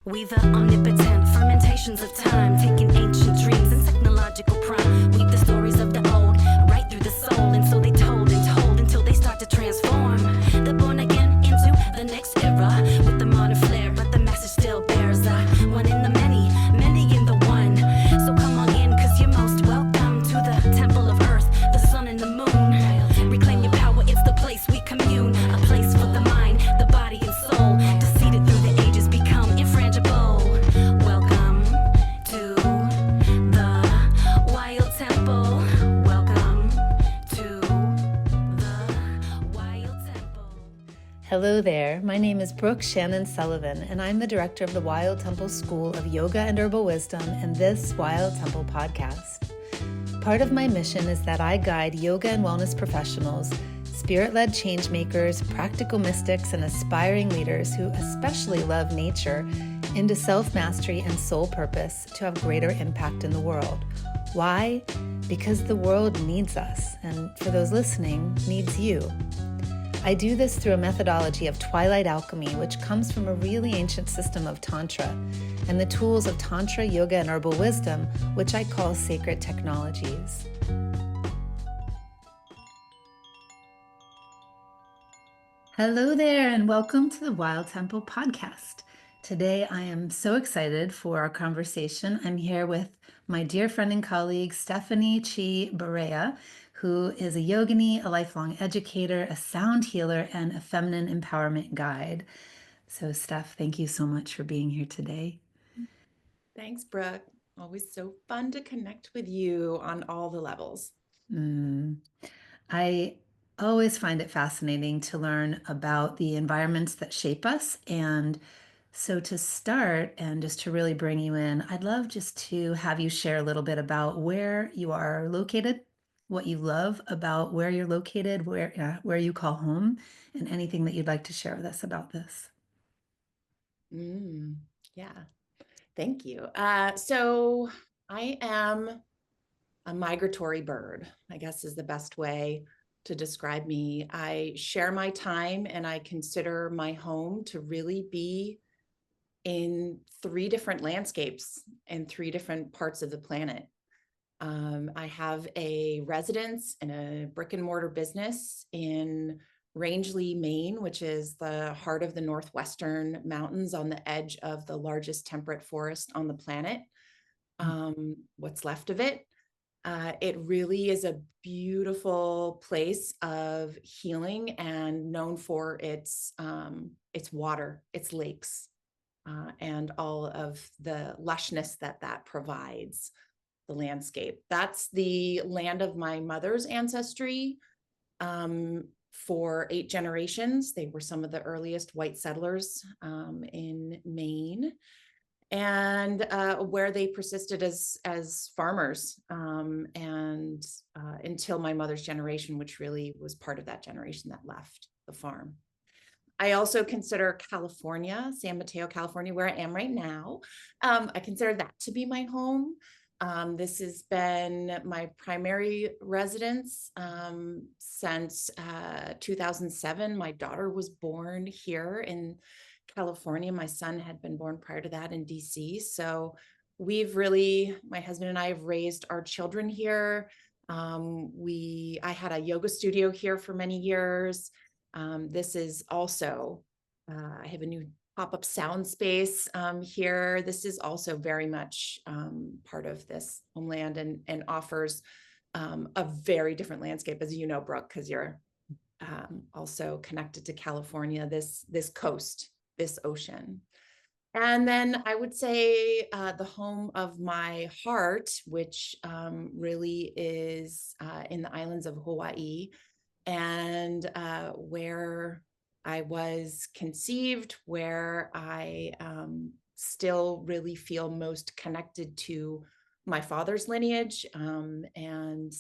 We the omnipotent fermentations of time, taking ancient dreams and technological prime. Weave the stories of the old right through the soul, and so they told and told until they start to transform. They're born again into the next era with the modern flair, but the message still bears one in the many, many in the one. So come on in, cause you're most welcome to the temple of earth, the sun and the moon. Reclaim your power, it's the place we commune, a place for the mind, the body and soul, to seed it through the ages, become infrangible. Welcome to the Wild Temple. Welcome to the Wild Temple. Hello there, my name is Brooke Shannon Sullivan, and I'm the director of the Wild Temple School of Yoga and Herbal Wisdom and this Wild Temple podcast. Part of my mission is that I guide yoga and wellness professionals, spirit-led change makers, practical mystics, and aspiring leaders who especially love nature into self-mastery and soul purpose to have greater impact in the world. Why? Because the world needs us, and for those listening, needs you. I do this through a methodology of twilight alchemy, which comes from a really ancient system of Tantra, and the tools of Tantra, yoga, and herbal wisdom, which I call sacred technologies. Hello there, and welcome to the Wild Temple podcast. Today, I am so excited for our conversation. I'm here with my dear friend and colleague, Stephanie Chee Baréa, who is a yogini, a lifelong educator, a sound healer, and a feminine empowerment guide. So, Steph, thank you so much for being here today. Thanks, Brooke. Always so fun to connect with you on all the levels. I always find it fascinating to learn about the environments that shape us. And so to start and just to really bring you in, I'd love just to have you share a little bit about where you are located, what you love about where you're located, where you call home, and anything that you'd like to share with us about this. Yeah, thank you. So I am a migratory bird, I guess is the best way to describe me. I share my time and I consider my home to really be in three different landscapes and three different parts of the planet. I have a residence and a brick and mortar business in Rangeley, Maine, which is the heart of the Northwestern Mountains on the edge of the largest temperate forest on the planet. What's left of it. It really is a beautiful place of healing and known for its water, its lakes, and all of the lushness that provides the landscape. That's the land of my mother's ancestry. For 8 generations, they were some of the earliest white settlers in Maine, and where they persisted as farmers and until my mother's generation, which really was part of that generation that left the farm. I also consider California, San Mateo, California, where I am right now. I consider that to be my home. This has been my primary residence since 2007. My daughter was born here in California. My son had been born prior to that in DC. So my husband and I have raised our children here. I had a yoga studio here for many years. This is also, I have a new pop-up sound space here. This is also very much part of this homeland and offers a very different landscape, as you know, Brooke, because you're also connected to California, this coast, this ocean. And then I would say the home of my heart, which really is in the islands of Hawaii, and where I was conceived, where I still really feel most connected to my father's lineage and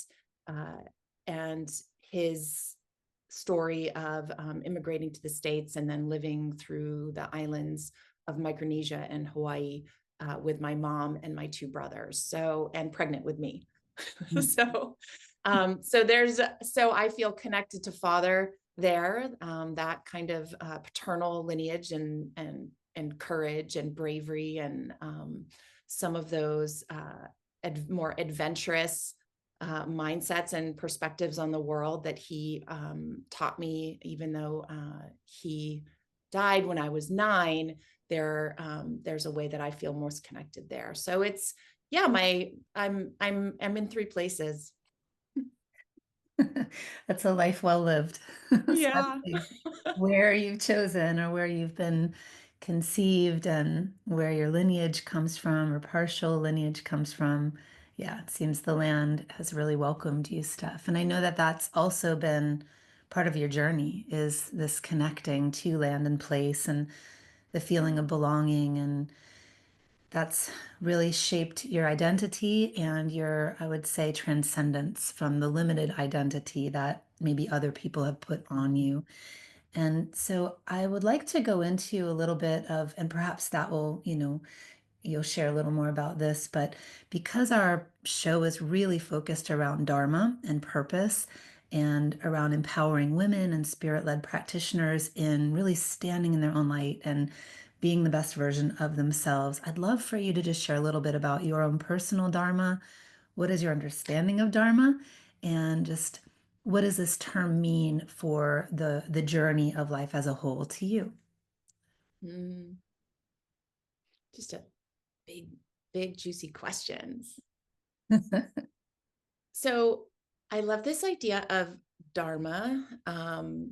his story of immigrating to the States and then living through the islands of Micronesia and Hawaii with my mom and my 2 brothers, and pregnant with me. So I feel connected to father there, that kind of paternal lineage and and courage and bravery and some of those more adventurous mindsets and perspectives on the world that he taught me, even though he died when I was 9. There's a way that I feel most connected there. So it's, yeah, I'm in 3 places. That's a life well lived. Yeah. Where you've chosen or where you've been conceived and where your lineage comes from or partial lineage comes from. Yeah, it seems the land has really welcomed you, Steph. And I know that that's also been part of your journey, is this connecting to land and place and the feeling of belonging. And that's really shaped your identity and your, I would say, transcendence from the limited identity that maybe other people have put on you. And so I would like to go into a little bit of, and perhaps that will, you'll share a little more about this, but because our show is really focused around Dharma and purpose and around empowering women and spirit-led practitioners in really standing in their own light and being the best version of themselves, I'd love for you to just share a little bit about your own personal Dharma. What is your understanding of Dharma? And just what does this term mean for the journey of life as a whole to you? Just a big, juicy questions. So I love this idea of Dharma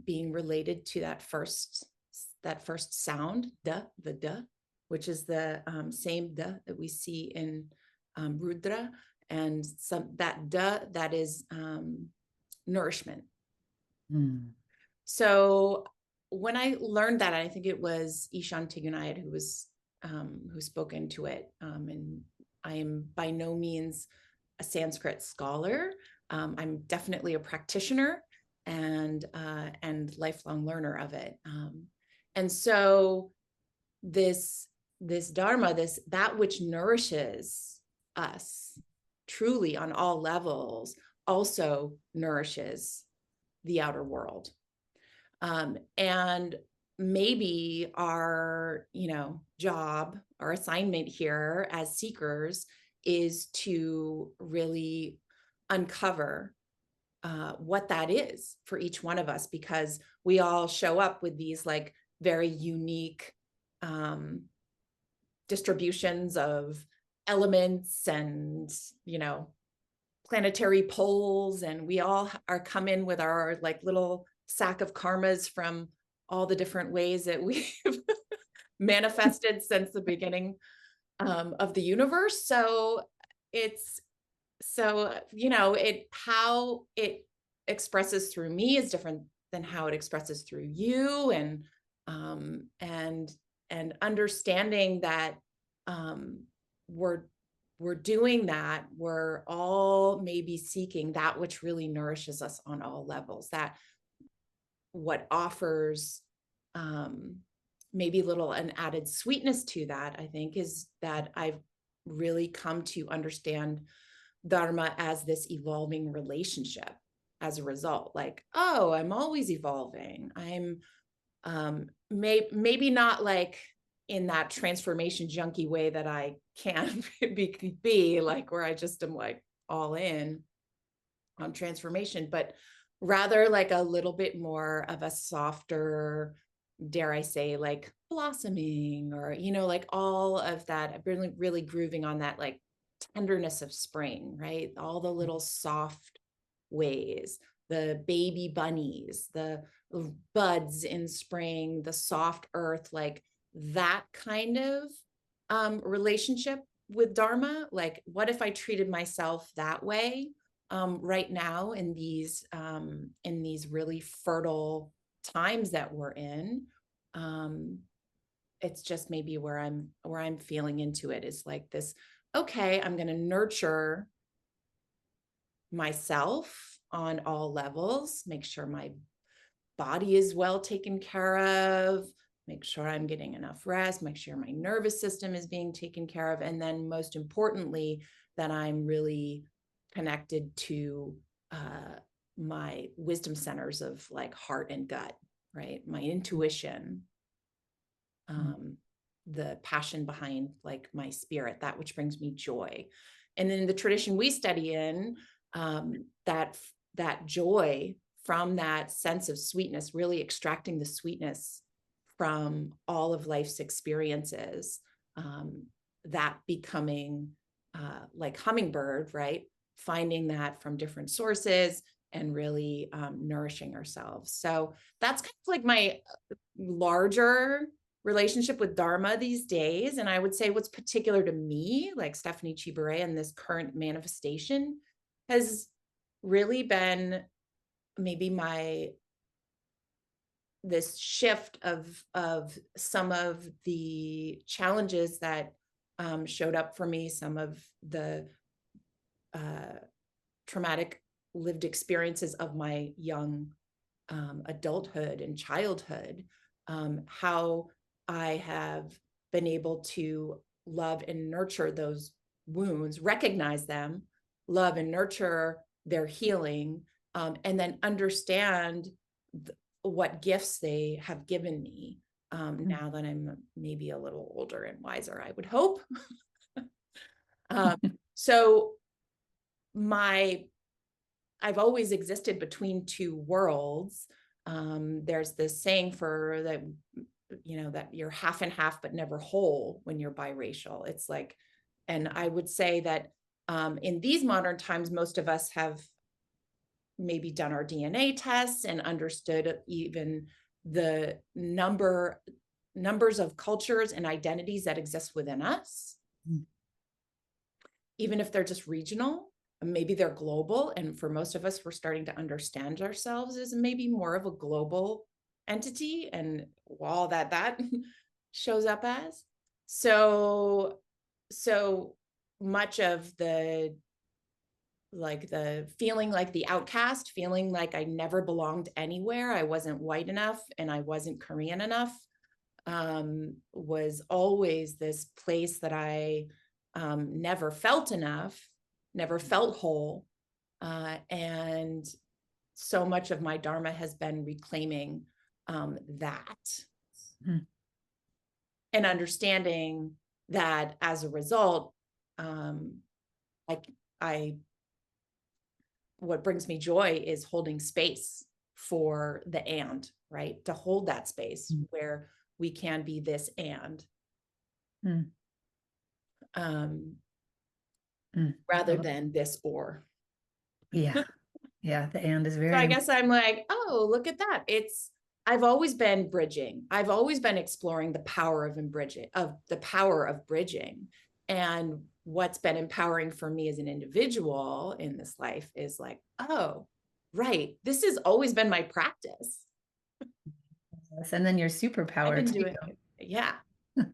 being related to that first sound, the da, which is the same da that we see in Rudra, and that da that is nourishment. So when I learned that, I think it was Ishan Tigunayad who spoke into it, and I am by no means a Sanskrit scholar. I'm definitely a practitioner and lifelong learner of it. And so this Dharma, that which nourishes us truly on all levels, also nourishes the outer world. And maybe our, job, our assignment here as seekers is to really uncover what that is for each one of us, because we all show up with these like very unique distributions of elements and, planetary poles, and we all are come in with our like little sack of karmas from all the different ways that we've manifested since the beginning of the universe. So how it expresses through me is different than how it expresses through you, and understanding that we're doing that, we're all maybe seeking that which really nourishes us on all levels, that what offers maybe an added sweetness to that, I think, is that I've really come to understand Dharma as this evolving relationship as a result. Like, oh, I'm always evolving. I'm maybe not like in that transformation junkie way that I can be like, where I just am like all in on transformation, but rather like a little bit more of a softer, dare I say, like blossoming, or, like all of that, really, really grooving on that like tenderness of spring, right? All the little soft ways, the baby bunnies, the buds in spring, the soft earth, like that kind of relationship with Dharma. Like, what if I treated myself that way right now in these really fertile times that we're in? It's just maybe where I'm feeling into it is like this, okay, I'm going to nurture myself on all levels, make sure my body is well taken care of, make sure I'm getting enough rest, make sure my nervous system is being taken care of. And then most importantly, that I'm really connected to my wisdom centers of like heart and gut, right? My intuition. the passion behind like my spirit, that which brings me joy. And in the tradition we study in, that joy from that sense of sweetness, really extracting the sweetness from all of life's experiences, that becoming like hummingbird, right? Finding that from different sources and really nourishing ourselves. So that's kind of like my larger relationship with Dharma these days. And I would say what's particular to me, like Stephanie Chee Baréa, in this current manifestation has really been maybe this shift of some of the challenges that showed up for me, some of the traumatic lived experiences of my young adulthood and childhood, how I have been able to love and nurture those wounds, recognize them, love and nurture their healing, and then understand what gifts they have given me, now that I'm maybe a little older and wiser, I would hope. So I've always existed between two worlds. There's this saying for that, that you're half and half, but never whole when you're biracial. It's like, and I would say that in these modern times, most of us have maybe done our DNA tests and understood even the numbers of cultures and identities that exist within us, even if they're just regional. Maybe they're global. And for most of us, we're starting to understand ourselves as maybe more of a global entity and all that shows up as. So much of the feeling like the outcast, feeling like I never belonged anywhere, I wasn't white enough and I wasn't Korean enough, was always this place that I never felt enough, never felt whole. And so much of my Dharma has been reclaiming that, and understanding that as a result, what brings me joy is holding space for the and, right? To hold that space where we can be this and. Rather than this or. Yeah. The and is very. So I guess I'm like, oh, look at that. I've always been bridging. I've always been exploring the power of bridging. And what's been empowering for me as an individual in this life is like, oh, right. This has always been my practice. And then your superpower. I've been doing it. Yeah.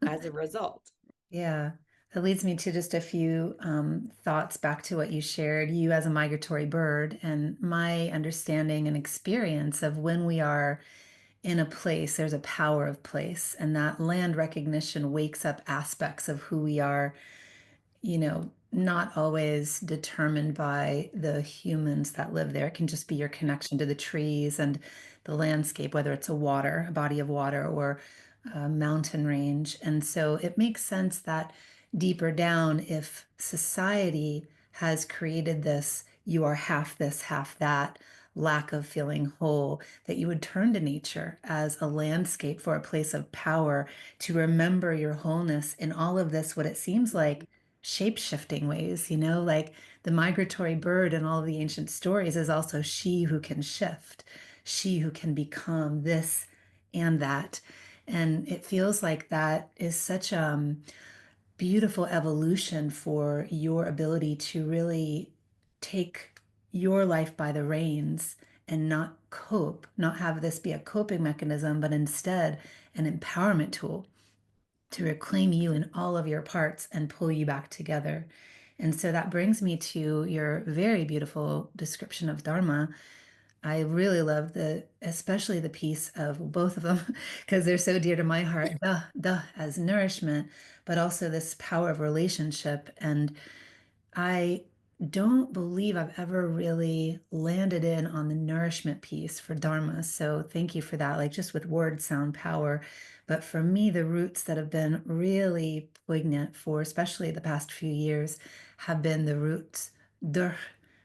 As a result. Yeah. That leads me to just a few thoughts back to what you shared, you as a migratory bird, and my understanding and experience of when we are in a place, there's a power of place, and that land recognition wakes up aspects of who we are, not always determined by the humans that live there. It can just be your connection to the trees and the landscape, whether it's a body of water, or a mountain range. And so it makes sense that deeper down, if society has created this, you are half this, half that, lack of feeling whole, that you would turn to nature as a landscape for a place of power to remember your wholeness in all of this, what it seems like shape-shifting ways, like the migratory bird in all of the ancient stories is also she who can shift, she who can become this and that. And it feels like that is such beautiful evolution for your ability to really take your life by the reins and not have this be a coping mechanism, but instead an empowerment tool to reclaim you in all of your parts and pull you back together. And so that brings me to your very beautiful description of Dharma. I really love especially the piece of both of them, because they're so dear to my heart, the as nourishment, but also this power of relationship. And I don't believe I've ever really landed in on the nourishment piece for Dharma. So thank you for that. Like just with word sound power. But for me, the roots that have been really poignant for especially the past few years have been the roots dur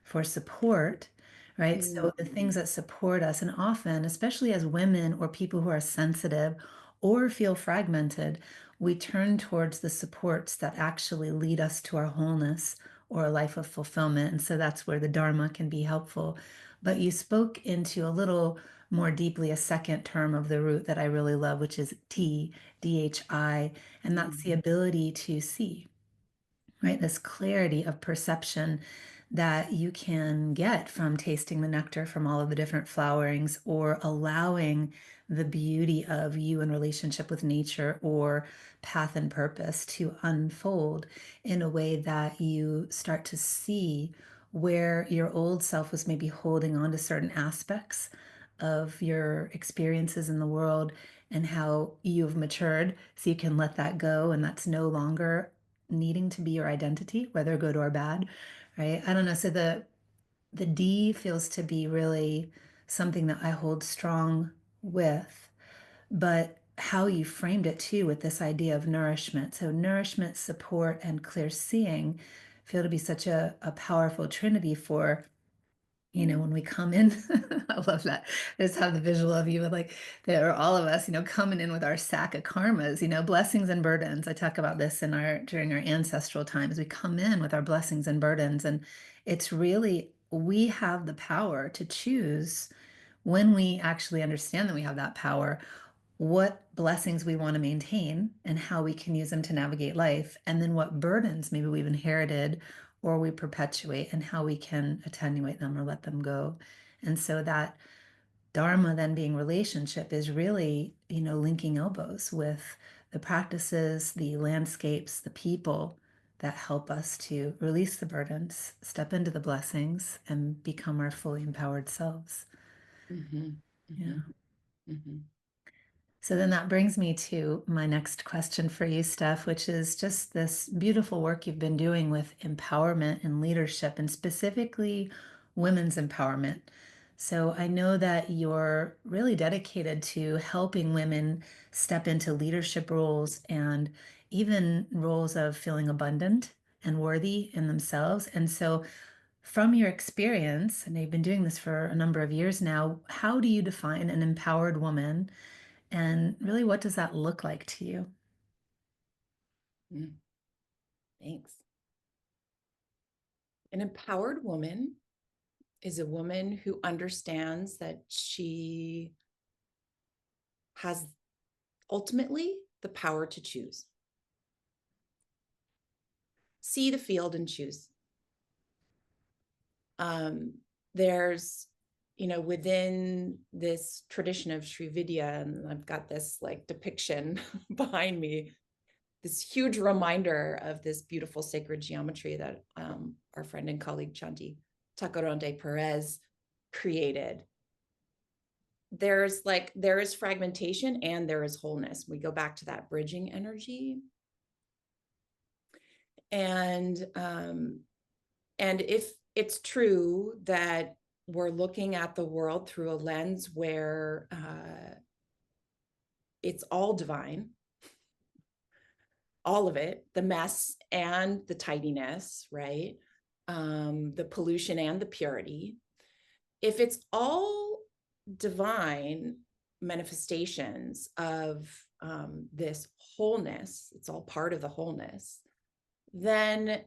for support, right? So the things that support us, and often, especially as women or people who are sensitive or feel fragmented, we turn towards the supports that actually lead us to our wholeness or a life of fulfillment. And so that's where the Dharma can be helpful. But you spoke into a little more deeply a second term of the root that I really love, which is T, DHI, and that's the ability to see, right? This clarity of perception that you can get from tasting the nectar from all of the different flowerings or allowing the beauty of you in relationship with nature or path and purpose to unfold in a way that you start to see where your old self was maybe holding on to certain aspects of your experiences in the world and how you've matured so you can let that go and that's no longer needing to be your identity, whether good or bad, right? I don't know. So the D feels to be really something that I hold strong with, but how you framed it too with this idea of nourishment. So nourishment, support, and clear seeing feel to be such a powerful trinity for when we come in. I love that. I just have the visual of you with like there are all of us, coming in with our sack of karmas, blessings and burdens. I talk about this in our during our ancestral times. We come in with our blessings and burdens, and it's really we have the power to choose when we actually understand that we have that power, what blessings we want to maintain and how we can use them to navigate life, and then what burdens maybe we've inherited or we perpetuate and how we can attenuate them or let them go. And so that Dharma then being relationship is really, linking elbows with the practices, the landscapes, the people that help us to release the burdens, step into the blessings, and become our fully empowered selves. Yeah. So then that brings me to my next question for you, Steph, which is just this beautiful work you've been doing with empowerment and leadership, and specifically women's empowerment. So I know that you're really dedicated to helping women step into leadership roles and even roles of feeling abundant and worthy in themselves. And so from your experience, and you've been doing this for a number of years now, how do you define an empowered woman? And really, what does that look like to you? Thanks. An empowered woman is a woman who understands that she has ultimately the power to choose. See the field and choose. There's, within this tradition of Sri Vidya, and I've got this like depiction behind me, this huge reminder of this beautiful sacred geometry that our friend and colleague Chanti Tacoronte Perez created. There is fragmentation and there is wholeness. We go back to that bridging energy. And if it's true that we're looking at the world through a lens where it's all divine, all of it, the mess and the tidiness, right? The pollution and the purity. If it's all divine manifestations of this wholeness, it's all part of the wholeness, then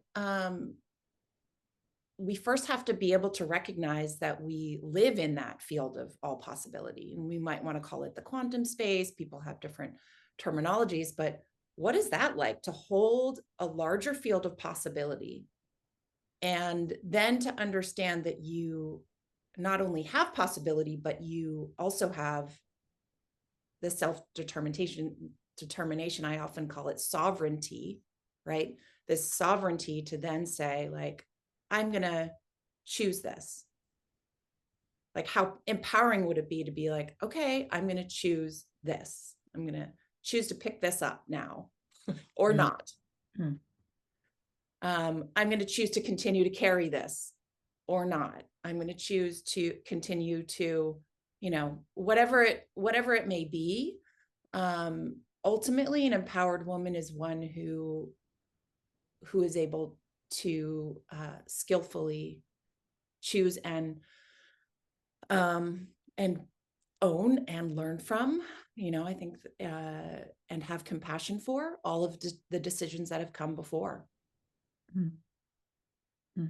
we first have to be able to recognize that we live in that field of all possibility. And we might want to call it the quantum space. People have different terminologies, but what is that like to hold a larger field of possibility? And then to understand that you not only have possibility, but you also have the determination. I often call it sovereignty, right? This sovereignty to then say, like, I'm going to choose this. Like, how empowering would it be to be like, okay, I'm going to choose this. I'm going to choose to pick this up now or not. I'm going to choose to continue to carry this or not. I'm going to choose to continue to, whatever it may be. Ultimately, an empowered woman is one who is able to skillfully choose and own and learn from, I think, and have compassion for all of the decisions that have come before. Mm-hmm.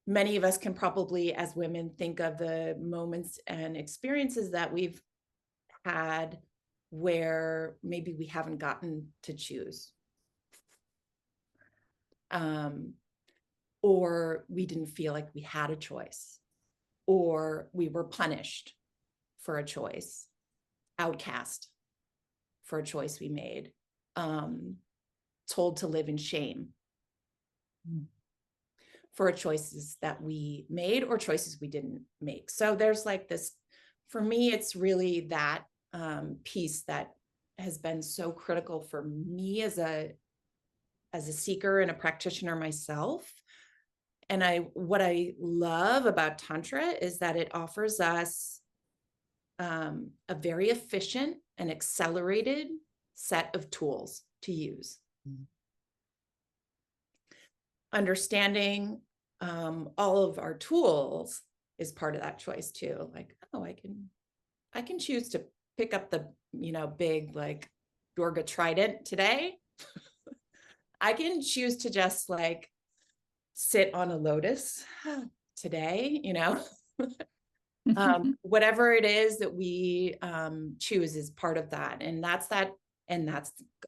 Many of us can probably, as women, think of the moments and experiences that we've had where maybe we haven't gotten to choose. Or we didn't feel like we had a choice, or we were punished for a choice, outcast for a choice we made, told to live in shame for choices that we made or choices we didn't make. So there's like this, for me, it's really that piece that has been so critical for me as a seeker and a practitioner myself. And what I love about Tantra is that it offers us a very efficient and accelerated set of tools to use. Mm-hmm. Understanding all of our tools is part of that choice too. Like, oh, I can choose to pick up the, big like Durga trident today. I can choose to just like sit on a lotus today, whatever it is that we choose is part of that. And that's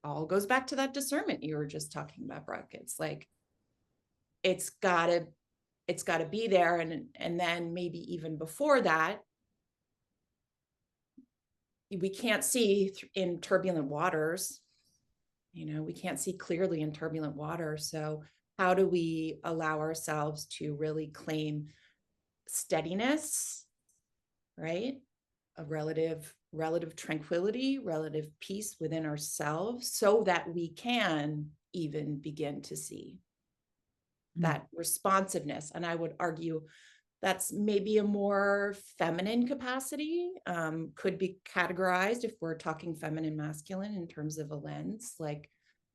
all goes back to that discernment you were just talking about, Brooke. It's like, it's gotta be there. And then maybe even before that, we can't see in turbulent waters, we can't see clearly in turbulent water. So how do we allow ourselves to really claim steadiness, right? A relative tranquility, relative peace within ourselves, so that we can even begin to see that responsiveness. And I would argue that's maybe a more feminine capacity, could be categorized, if we're talking feminine masculine in terms of a lens, like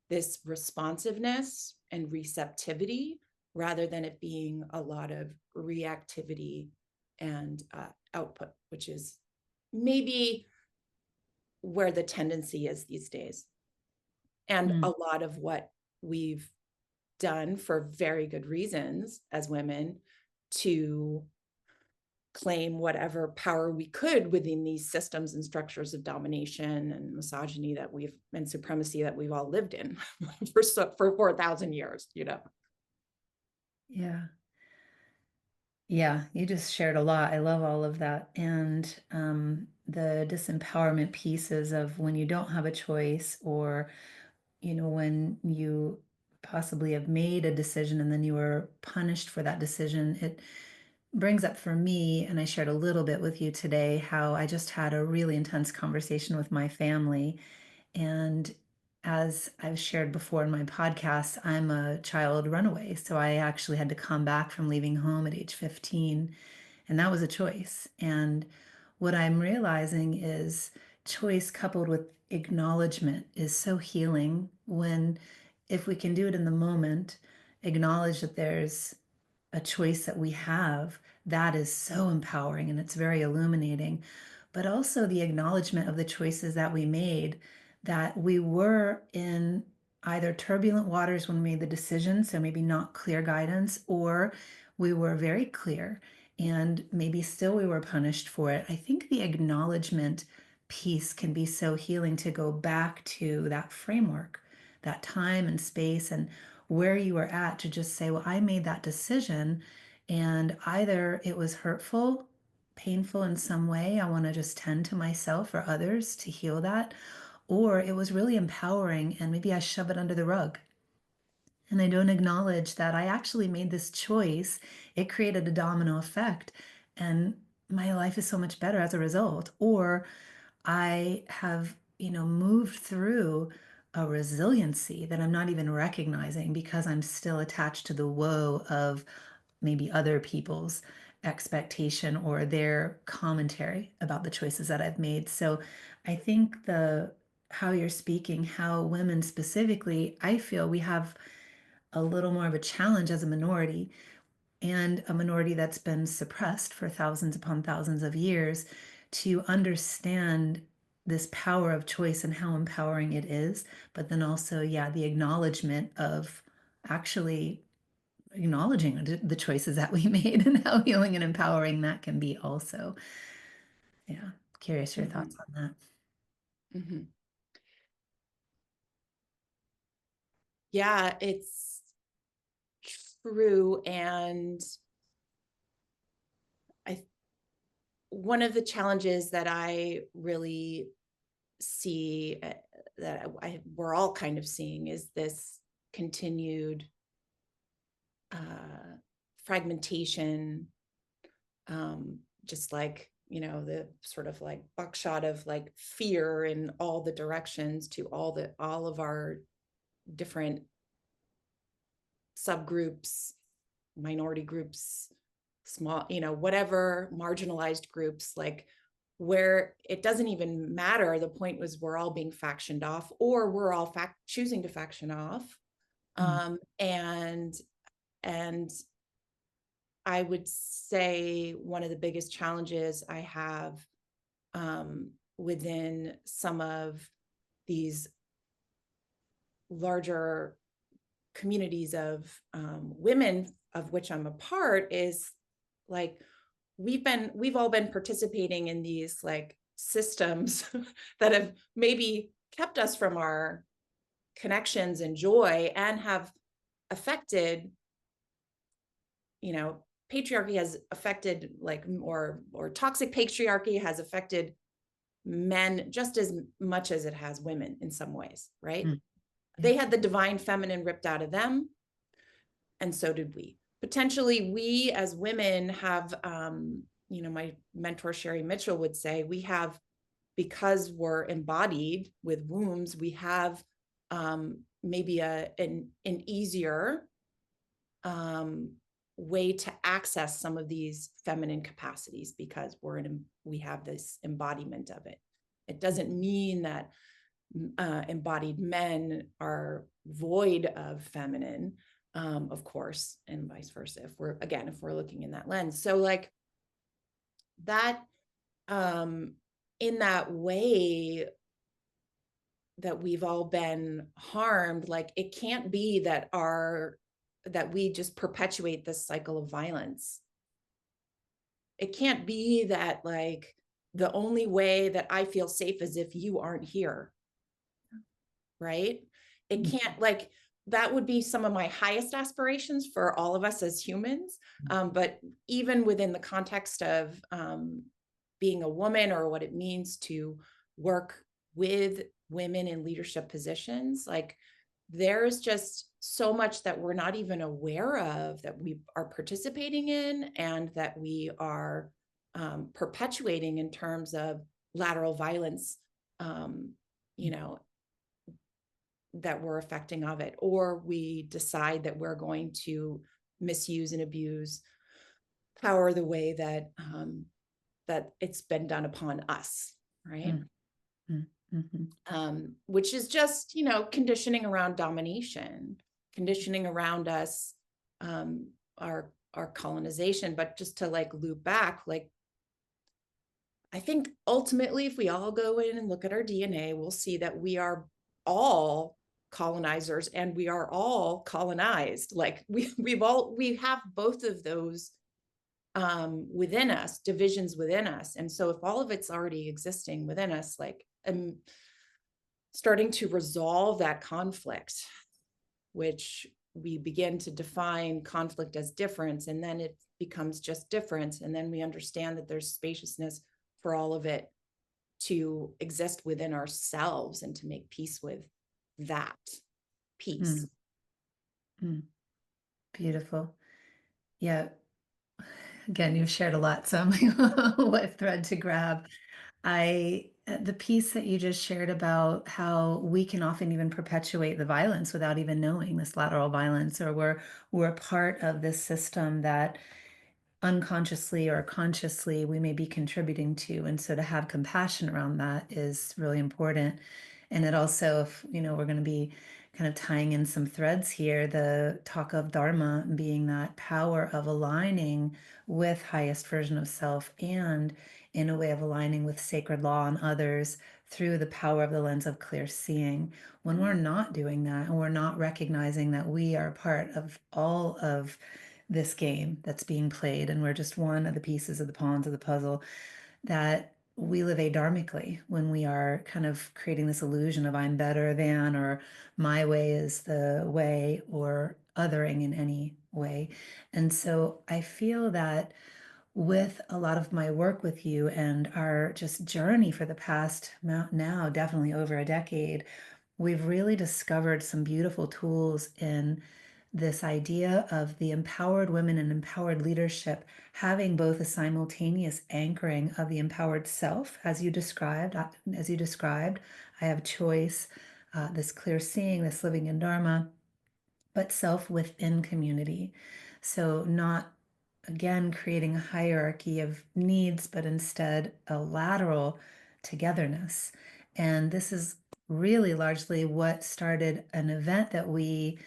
this responsiveness and receptivity, rather than it being a lot of reactivity and output, which is maybe where the tendency is these days. And a lot of what we've done for very good reasons as women to claim whatever power we could within these systems and structures of domination and misogyny and supremacy that we've all lived in for 4,000 years, Yeah. Yeah, you just shared a lot. I love all of that. And the disempowerment pieces of when you don't have a choice, or, when you possibly have made a decision and then you were punished for that decision. It brings up for me, and I shared a little bit with you today, how I just had a really intense conversation with my family. And as I've shared before in my podcast, I'm a child runaway. So I actually had to come back from leaving home at age 15. And that was a choice. And what I'm realizing is choice coupled with acknowledgement is so healing when, if we can do it in the moment, acknowledge that there's a choice that we have, that is so empowering and it's very illuminating. But also the acknowledgement of the choices that we made, that we were in either turbulent waters when we made the decision, so maybe not clear guidance, or we were very clear and maybe still we were punished for it. I think the acknowledgement piece can be so healing, to go back to that framework, that time and space and where you were at, to just say, well, I made that decision and either it was hurtful, painful in some way, I want to just tend to myself or others to heal that, or it was really empowering and maybe I shove it under the rug. And I don't acknowledge that I actually made this choice. It created a domino effect, and my life is so much better as a result. Or I have, moved through a resiliency that I'm not even recognizing because I'm still attached to the woe of maybe other people's expectation or their commentary about the choices that I've made. So I think the how you're speaking, how women specifically, I feel we have a little more of a challenge as a minority, and a minority that's been suppressed for thousands upon thousands of years, to understand this power of choice and how empowering it is. But then also, yeah, the acknowledgement of actually acknowledging the choices that we made and how healing and empowering that can be also. Yeah, curious your thoughts on that. Mhm. Yeah, it's true. And I one of the challenges that I really see that we're all kind of seeing is this continued fragmentation, just like, the sort of like buckshot of like fear in all the directions to all of our different subgroups, minority groups, small, whatever marginalized groups, like where it doesn't even matter. The point was we're all being factioned off, or we're all choosing to faction off. And I would say one of the biggest challenges I have within some of these larger communities of women, of which I'm a part, is like we've all been participating in these like systems that have maybe kept us from our connections and joy, and have affected, patriarchy has affected, like, or toxic patriarchy has affected men just as much as it has women in some ways, right? They had the divine feminine ripped out of them, and so did we. Potentially, we as women have, my mentor Sherry Mitchell would say, we have, because we're embodied with wombs, we have maybe an easier way to access some of these feminine capacities, because we have this embodiment of it. It doesn't mean that embodied men are void of feminine, of course, and vice versa, if we're looking in that lens. So like that, in that way that we've all been harmed, like it can't be that we just perpetuate this cycle of violence. It can't be that like the only way that I feel safe is if you aren't here, right? It can't, like, that would be some of my highest aspirations for all of us as humans. But even within the context of being a woman, or what it means to work with women in leadership positions, like there's just so much that we're not even aware of, that we are participating in, and that we are perpetuating in terms of lateral violence, that we're affecting of it, or we decide that we're going to misuse and abuse power the way that that it's been done upon us, right? Which is just, conditioning around domination, conditioning around us, our colonization. But just to like loop back, like I think ultimately, if we all go in and look at our DNA, we'll see that we are all colonizers and we are all colonized. Like we have both of those within us, divisions within us. And so if all of it's already existing within us, like starting to resolve that conflict, which we begin to define conflict as difference, and then it becomes just difference. And then we understand that there's spaciousness for all of it to exist within ourselves, and to make peace with that peace. Beautiful. Yeah. Again, you've shared a lot, so I'm like, what thread to grab? I the piece that you just shared about how we can often even perpetuate the violence without even knowing this lateral violence, or we're part of this system that unconsciously or consciously we may be contributing to. And so to have compassion around that is really important. And it also, if we're going to be kind of tying in some threads here, the talk of Dharma being that power of aligning with highest version of self, and in a way of aligning with sacred law and others through the power of the lens of clear seeing. When we're not doing that, and we're not recognizing that we are part of all of this game that's being played, and we're just one of the pieces of the pawns of the puzzle, that we live adharmically when we are kind of creating this illusion of I'm better than, or my way is the way, or othering in any way. And so I feel that with a lot of my work with you and our just journey for the past now definitely over a decade, we've really discovered some beautiful tools in this idea of the empowered women and empowered leadership having both a simultaneous anchoring of the empowered self, as you described. I have choice, this clear seeing, this living in Dharma, but self within community. So not, again, creating a hierarchy of needs, but instead a lateral togetherness. And this is really largely what started an event that we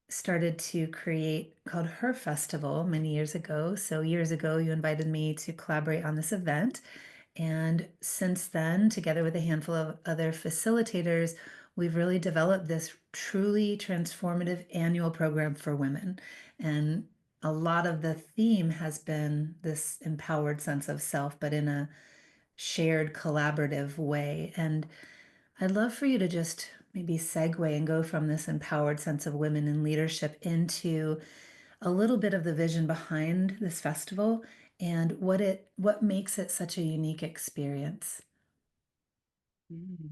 started to create called HerFestival many years ago. So years ago, you invited me to collaborate on this event. And since then, together with a handful of other facilitators, we've really developed this truly transformative annual program for women. And a lot of the theme has been this empowered sense of self, but in a shared collaborative way. And I'd love for you to just maybe segue and go from this empowered sense of women in leadership into a little bit of the vision behind this festival and what makes it such a unique experience. Mm.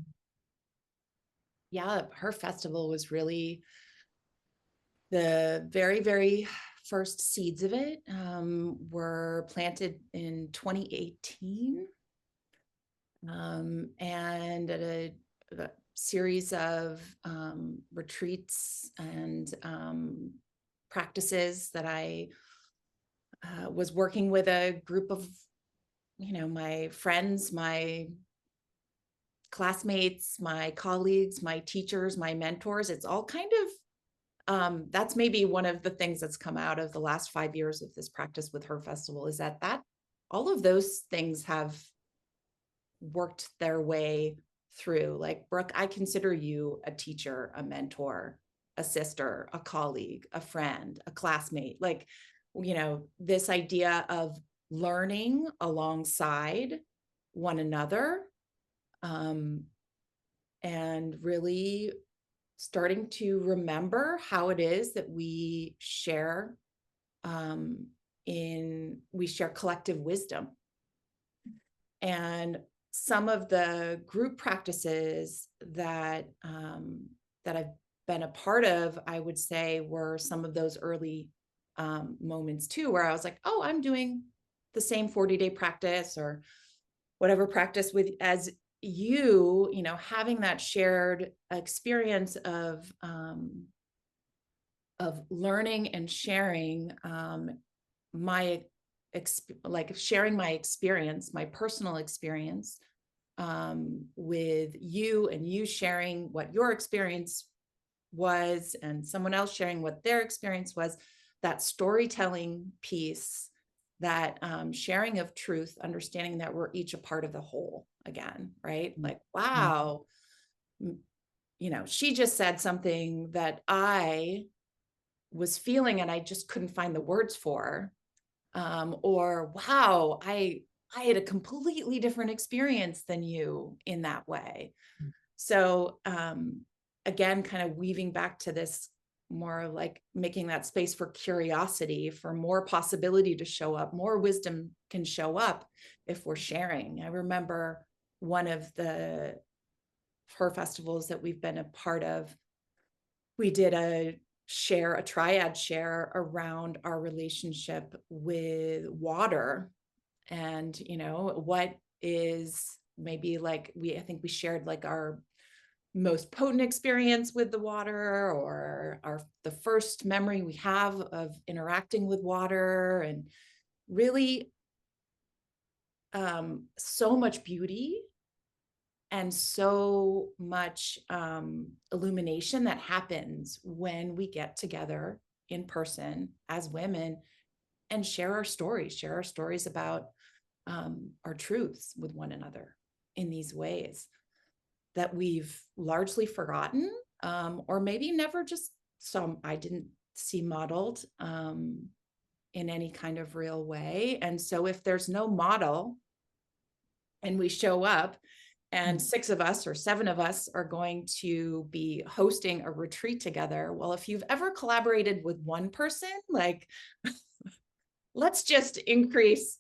Yeah, HerFestival was really the very, very first seeds of it were planted in 2018. And at a series of retreats and practices that I was working with a group of, my friends, my classmates, my colleagues, my teachers, my mentors. It's all kind of, that's maybe one of the things that's come out of the last 5 years of this practice with HerFestival, is that all of those things have worked their way through. Like, Brooke, I consider you a teacher, a mentor, a sister, a colleague, a friend, a classmate. Like, this idea of learning alongside one another, and really starting to remember how it is that we share collective wisdom. And some of the group practices that I've been a part of, I would say, were some of those early moments too, where I was like, oh, I'm doing the same 40-day practice or whatever practice as you, having that shared experience of learning and sharing sharing my experience, my personal experience with you, and you sharing what your experience was, and someone else sharing what their experience was. That storytelling piece, that sharing of truth, understanding that we're each a part of the whole again, right? Like, wow, she just said something that I was feeling and I just couldn't find the words for. Or, wow, I had a completely different experience than you in that way. So again, kind of weaving back to this, more like making that space for curiosity, for more possibility to show up, more wisdom can show up if we're sharing. I remember one of the HerFestivals that we've been a part of, we did a triad share around our relationship with water, and what is maybe like I think we shared like our most potent experience with the water, or the first memory we have of interacting with water, and really so much beauty and so much illumination that happens when we get together in person as women and share our stories about our truths with one another in these ways that we've largely forgotten, or maybe never just I didn't see modeled in any kind of real way. And so if there's no model and we show up and 6 of us or 7 of us are going to be hosting a retreat together, well, if you've ever collaborated with one person, like let's just increase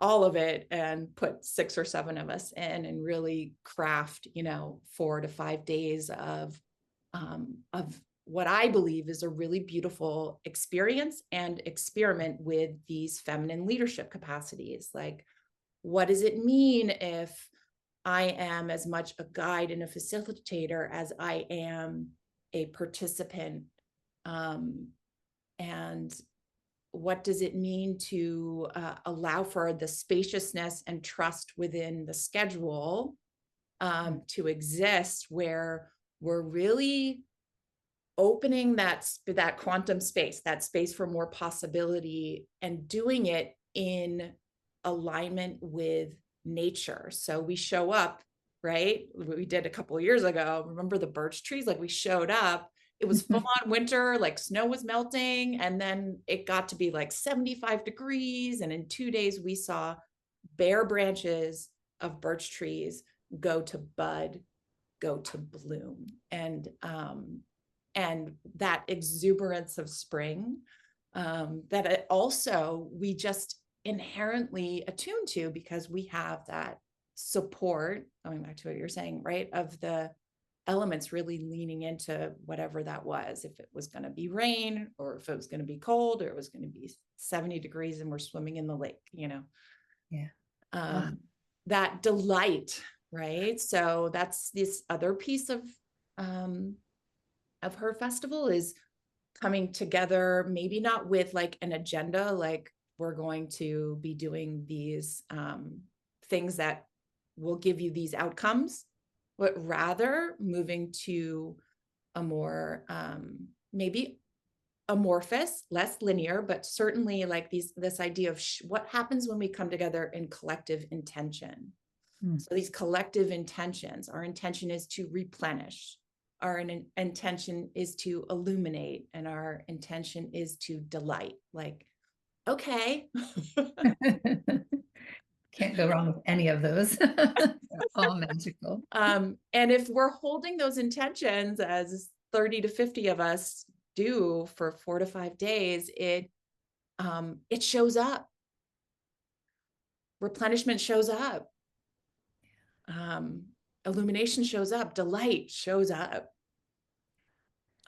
all of it and put 6 or 7 of us in and really craft, 4 to 5 days of what I believe is a really beautiful experience and experiment with these feminine leadership capacities. Like, what does it mean if I am as much a guide and a facilitator as I am a participant? And what does it mean to allow for the spaciousness and trust within the schedule to exist, where we're really opening that quantum space, that space for more possibility, and doing it in alignment with nature. So we show up, right? We did a couple of years ago. Remember the birch trees? Like, we showed up. It was full on winter, like snow was melting. And then it got to be like 75 degrees. And in 2 days, we saw bare branches of birch trees go to bud, go to bloom. And that exuberance of spring, that also we just inherently attuned to, because we have that support, going back to what you're saying, right, of the elements really leaning into whatever that was, if it was going to be rain, or if it was going to be cold, or it was going to be 70 degrees and we're swimming in the lake, that delight, right? So that's this other piece of HerFestival, is coming together, maybe not with like an agenda, like we're going to be doing these things that will give you these outcomes, but rather moving to a more maybe amorphous, less linear, but certainly like this idea of what happens when we come together in collective intention. So these collective intentions, our intention is to replenish, our intention is to illuminate, and our intention is to delight. Like, okay. Can't go wrong with any of those. All magical. And if we're holding those intentions, as 30 to 50 of us do for 4 to 5 days, it shows up. Replenishment shows up. Illumination shows up. Delight shows up.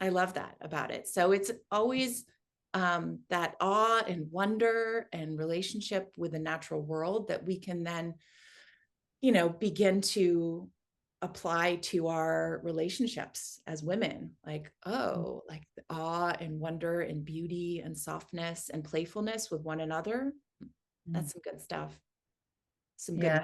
I love that about it. So it's always that awe and wonder and relationship with the natural world that we can then, begin to apply to our relationships as women. Like, oh, like the awe and wonder and beauty and softness and playfulness with one another. That's some good stuff. Some good.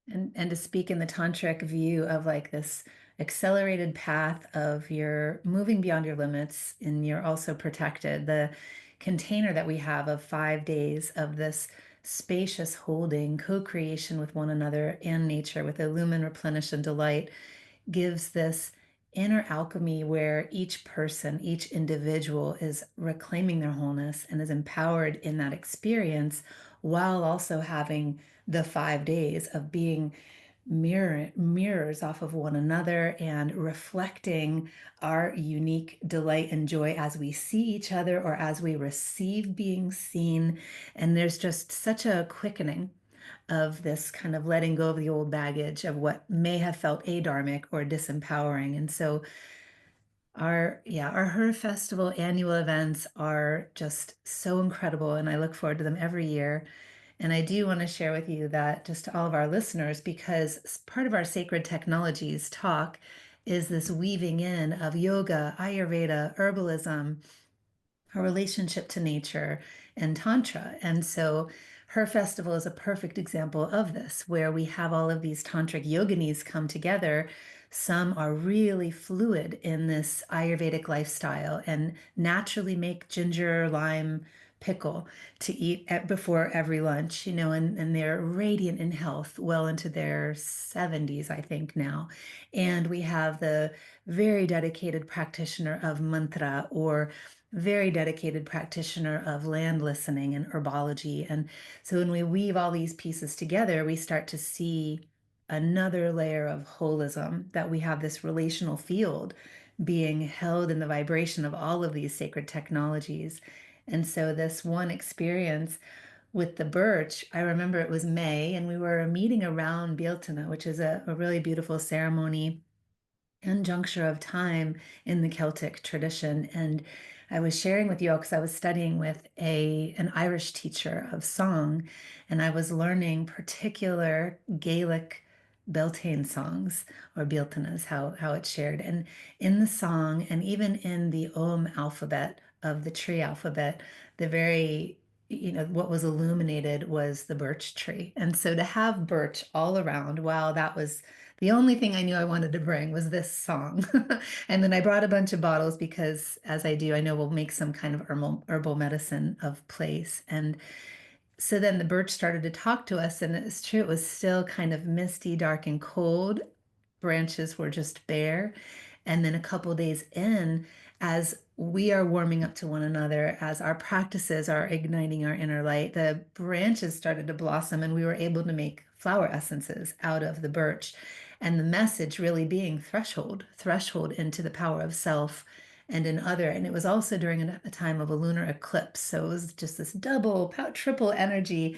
And to speak in the tantric view of like this accelerated path of you're moving beyond your limits and you're also protected. The container that we have of 5 days of this spacious holding, co-creation with one another and nature, with illumine, replenish, and delight, gives this inner alchemy where each person, each individual is reclaiming their wholeness and is empowered in that experience, while also having the 5 days of being mirrors off of one another and reflecting our unique delight and joy as we see each other or as we receive being seen. And there's just such a quickening of this kind of letting go of the old baggage of what may have felt adharmic or disempowering. And so our HerFestival annual events are just so incredible, and I look forward to them every year. And I do want to share with you that just to all of our listeners, because part of our Sacred Technologies talk is this weaving in of yoga, Ayurveda, herbalism, a relationship to nature, and Tantra. And so HerFestival is a perfect example of this, where we have all of these Tantric yoginis come together. Some are really fluid in this Ayurvedic lifestyle and naturally make ginger, lime, pickle to eat before every lunch, and they're radiant in health well into their 70s, I think now. And we have the very dedicated practitioner of mantra or very dedicated practitioner of land listening and herbology. And so when we weave all these pieces together, we start to see another layer of holism, that we have this relational field being held in the vibration of all of these sacred technologies. And so this one experience with the birch, I remember it was May and we were meeting around Biltana, which is a really beautiful ceremony and juncture of time in the Celtic tradition. And I was sharing with you all because I was studying with an Irish teacher of song, and I was learning particular Gaelic Beltane songs, or Bealtanas, how it's shared. And in the song, and even in the Om alphabet of the tree alphabet, the very what was illuminated was the birch tree. And so to have birch all around, wow, that was the only thing I knew I wanted to bring was this song. And then I brought a bunch of bottles because, as I do, I know we'll make some kind of herbal medicine of place. And so then the birch started to talk to us, and it's true, it was still kind of misty, dark, and cold. Branches were just bare. And then a couple days in, as we are warming up to one another, as our practices are igniting our inner light, the branches started to blossom, and we were able to make flower essences out of the birch. And the message really being threshold into the power of self and in other. And it was also during a time of a lunar eclipse. So it was just this double, triple energy.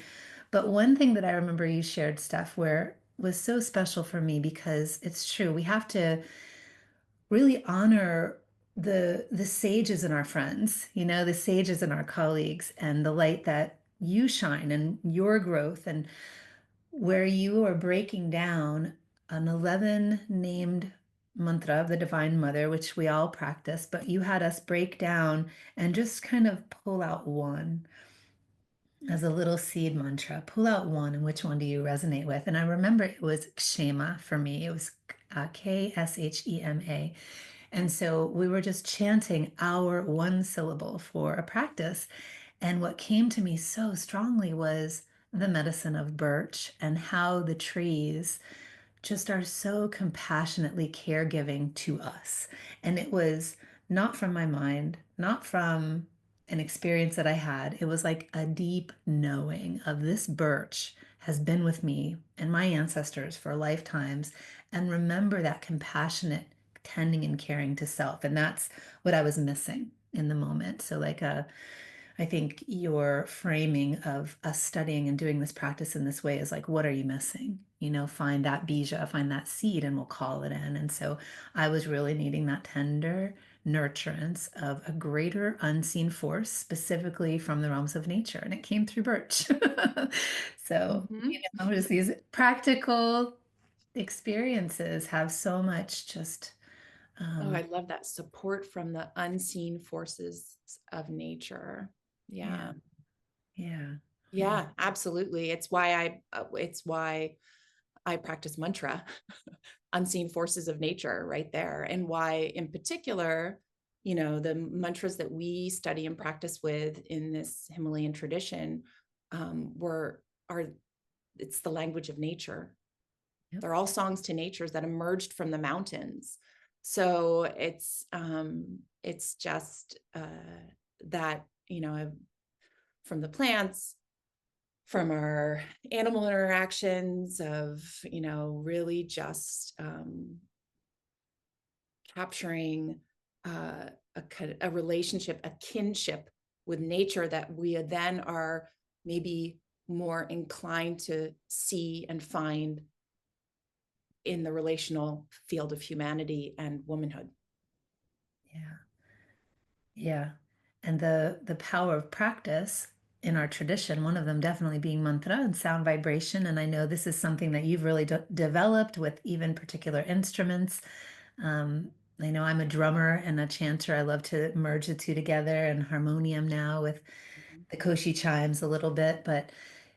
But one thing that I remember you shared, Steph, where was so special for me, because it's true, we have to really honor the sages and our friends, the sages and our colleagues, and the light that you shine and your growth, and where you are breaking down an 11 named mantra of the Divine Mother, which we all practice, but you had us break down and just kind of pull out one as a little seed mantra. Pull out one, and which one do you resonate with? And I remember it was Kshema for me. It was Kshema. And so we were just chanting our one syllable for a practice. And what came to me so strongly was the medicine of birch and how the trees just are so compassionately caregiving to us. And it was not from my mind, not from an experience that I had. It was like a deep knowing of this birch has been with me and my ancestors for lifetimes. And remember that compassionate tending and caring to self. And that's what I was missing in the moment. So like I think your framing of us studying and doing this practice in this way is like, what are you missing? Find that bija, find that seed, and we'll call it in. And so I was really needing that tender nurturance of a greater unseen force, specifically from the realms of nature. And it came through birch. So, Mhm. just these practical experiences have so much just, Oh, I love that support from the unseen forces of nature. yeah, Yeah. yeah, yeah, Yeah, absolutely. It's why I practice mantra, unseen forces of nature right there. And why in particular, the mantras that we study and practice with in this Himalayan tradition, were are it's the language of nature. yep, They're all songs to nature that emerged from the mountains. So it's just that, from the plants, from our animal interactions of, really just capturing a relationship, a kinship with nature that we then are maybe more inclined to see and find in the relational field of humanity and womanhood. yeah. Yeah. And the power of practice in our tradition, one of them definitely being mantra and sound vibration. And I know this is something that you've really developed with even particular instruments. I know I'm a drummer and a chanter. I love to merge the two together, and harmonium now with the koshi chimes a little bit, but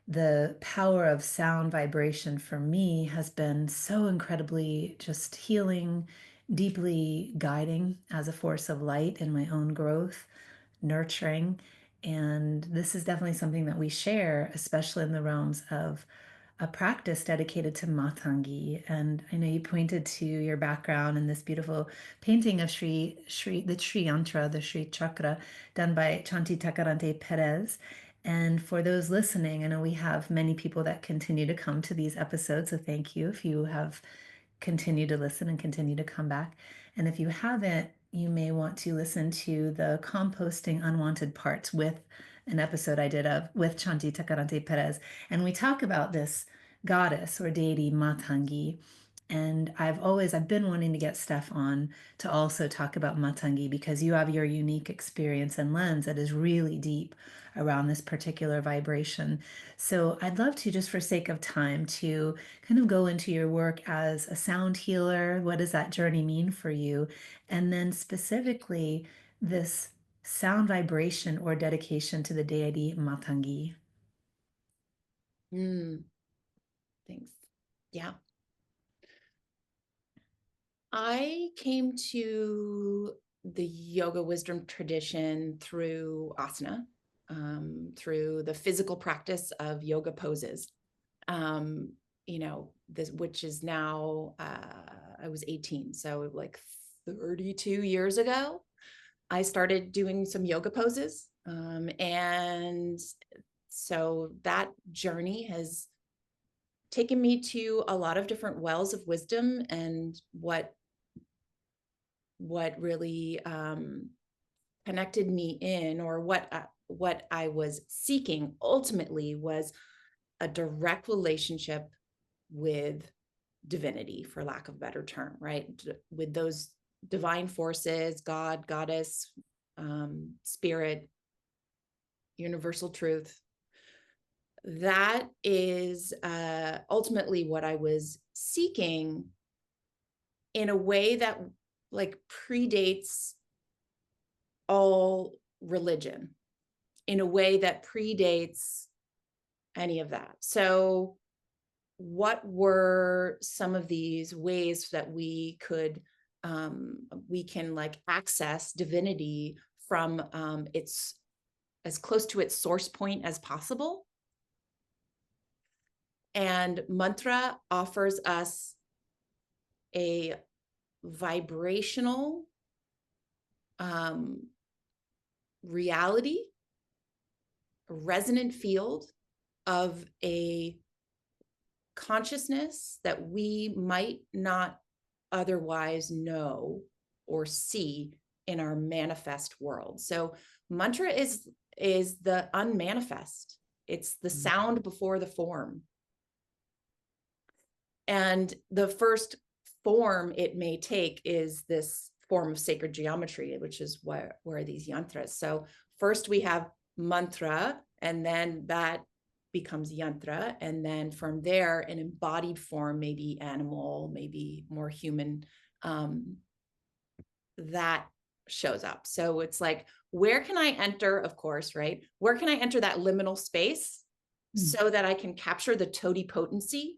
the power of sound vibration for me has been so incredibly just healing, deeply guiding as a force of light in my own growth, nurturing. And this is definitely something that we share, especially in the realms of a practice dedicated to Matangi. And I know you pointed to your background in this beautiful painting of the Sri Yantra, the Sri Chakra, done by Chanti Takarante Perez. And for those listening, I know we have many people that continue to come to these episodes. So thank you if you have continued to listen and continue to come back. And if you haven't, you may want to listen to the composting unwanted parts with an episode I did with Chanti Takarante Perez. And we talk about this goddess or deity Matangi. And I've been wanting to get Steph on to also talk about Matangi, because you have your unique experience and lens that is really deep around this particular vibration. So I'd love to, just for sake of time, to kind of go into your work as a sound healer. What does that journey mean for you? And then specifically this sound vibration or dedication to the deity Matangi. Thanks. Yeah. I came to the yoga wisdom tradition through asana, through the physical practice of yoga poses. Which is now, I was 18, so like 32 years ago, I started doing some yoga poses. And so that journey has taken me to a lot of different wells of wisdom, and what really connected me in, or what I was seeking ultimately, was a direct relationship with divinity, for lack of a better term, right? With those divine forces, God, goddess, spirit, universal truth. That is ultimately what I was seeking, in a way that like predates all religion, in a way that predates any of that. So what were some of these ways that we can like access divinity from its, as close to its source point as possible? And mantra offers us a vibrational reality, a resonant field of a consciousness that we might not otherwise know or see in our manifest world. So mantra is the unmanifest. It's the sound before the form. And the first form it may take is this form of sacred geometry, which is where these yantras. So first we have mantra, and then that becomes yantra. And then from there, an embodied form, maybe animal, maybe more human, that shows up. So it's like, where can I enter, of course, right? Where can I enter that liminal space so that I can capture the totipotency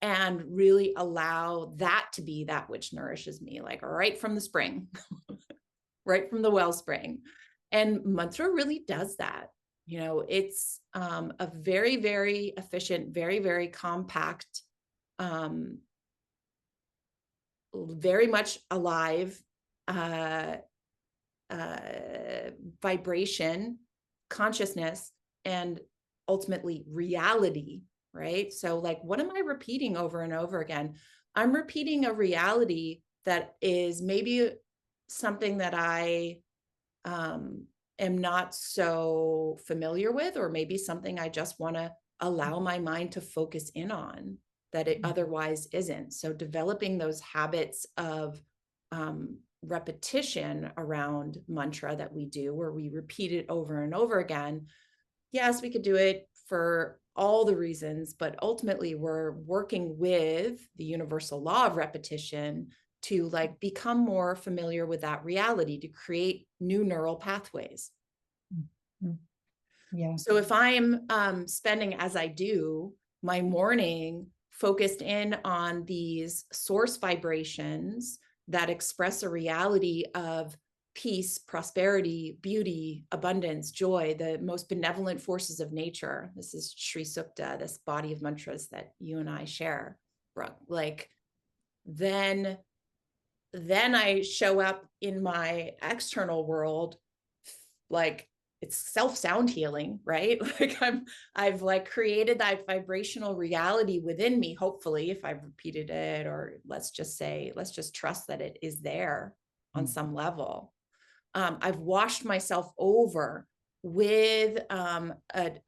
and really allow that to be that which nourishes me, like right from the spring, right from the wellspring. And mantra really does that. It's a very, very efficient, very, very compact, very much alive vibration, consciousness, and ultimately reality, right? So like, what am I repeating over and over again? I'm repeating a reality that is maybe something that I am not so familiar with, or maybe something I just want to allow my mind to focus in on that it otherwise isn't. So developing those habits of repetition around mantra that we do, where we repeat it over and over again, yes, we could do it for all the reasons, but ultimately we're working with the universal law of repetition to like become more familiar with that reality, to create new neural pathways. Yeah. So if I'm spending, as I do, my morning focused in on these source vibrations that express a reality of peace, prosperity, beauty, abundance, joy, the most benevolent forces of nature. This is Sri Sukta, this body of mantras that you and I share, Brooke. Like, then I show up in my external world like it's self-sound healing, right? Like I've like created that vibrational reality within me, hopefully, if I've repeated it, or let's just trust that it is there on some level. I've washed myself over with a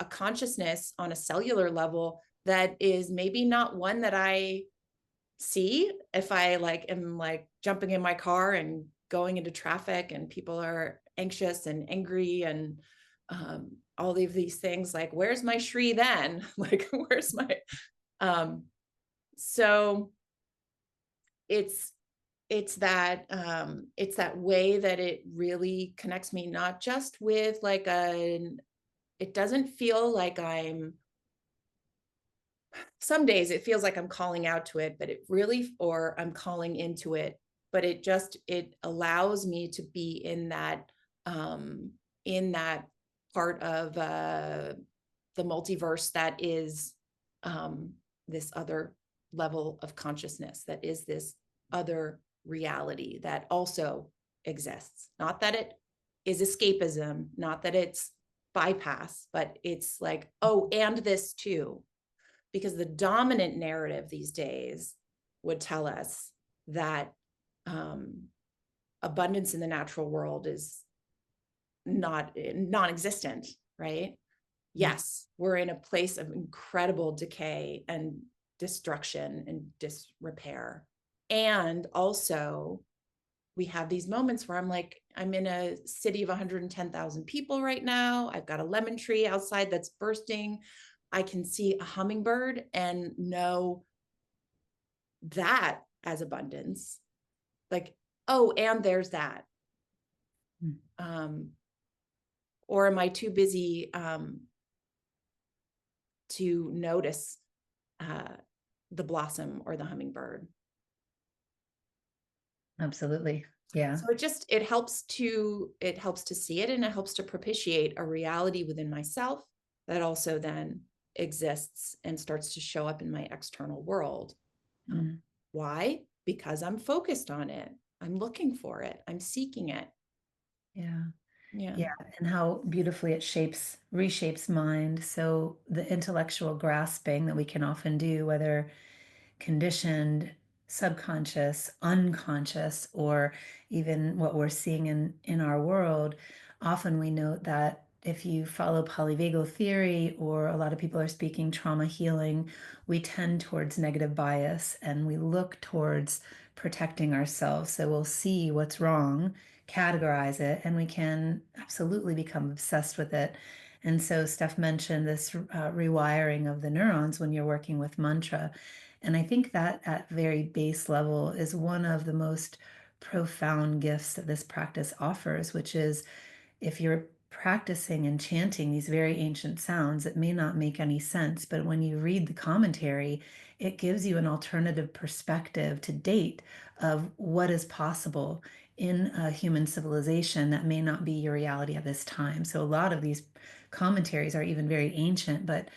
consciousness on a cellular level that is maybe not one that I see if I like am like jumping in my car and going into traffic and people are anxious and angry and all of these things. Like, where's my Shri then? Like, where's my so it's it's that way that it really connects me, not just with like it doesn't feel like some days it feels like I'm calling out to it, but it really, or I'm calling into it, but it allows me to be in that part of the multiverse that is this other level of consciousness, that is this other reality that also exists. Not that it is escapism, not that it's bypass, but it's like, oh, and this too. Because the dominant narrative these days would tell us that abundance in the natural world is non-existent, right? Yes, we're in a place of incredible decay and destruction and disrepair. And also, we have these moments where I'm like, I'm in a city of 110,000 people right now. I've got a lemon tree outside that's bursting. I can see a hummingbird and know that as abundance. Like, oh, and there's that. Or am I too busy to notice the blossom or the hummingbird? Absolutely. Yeah. So it helps to see it, and it helps to propitiate a reality within myself that also then exists and starts to show up in my external world. Why? Because I'm focused on it. I'm looking for it. I'm seeking it. Yeah. Yeah. Yeah. And how beautifully it reshapes mind. So the intellectual grasping that we can often do, whether conditioned, subconscious, unconscious, or even what we're seeing in our world, often we note that if you follow polyvagal theory, or a lot of people are speaking trauma healing, we tend towards negative bias and we look towards protecting ourselves. So we'll see what's wrong, categorize it, and we can absolutely become obsessed with it. And so Steph mentioned this rewiring of the neurons when you're working with mantra. And I think that at very base level is one of the most profound gifts that this practice offers, which is if you're practicing and chanting these very ancient sounds, it may not make any sense, but when you read the commentary, it gives you an alternative perspective to date of what is possible in a human civilization that may not be your reality at this time. So a lot of these commentaries are even very ancient, but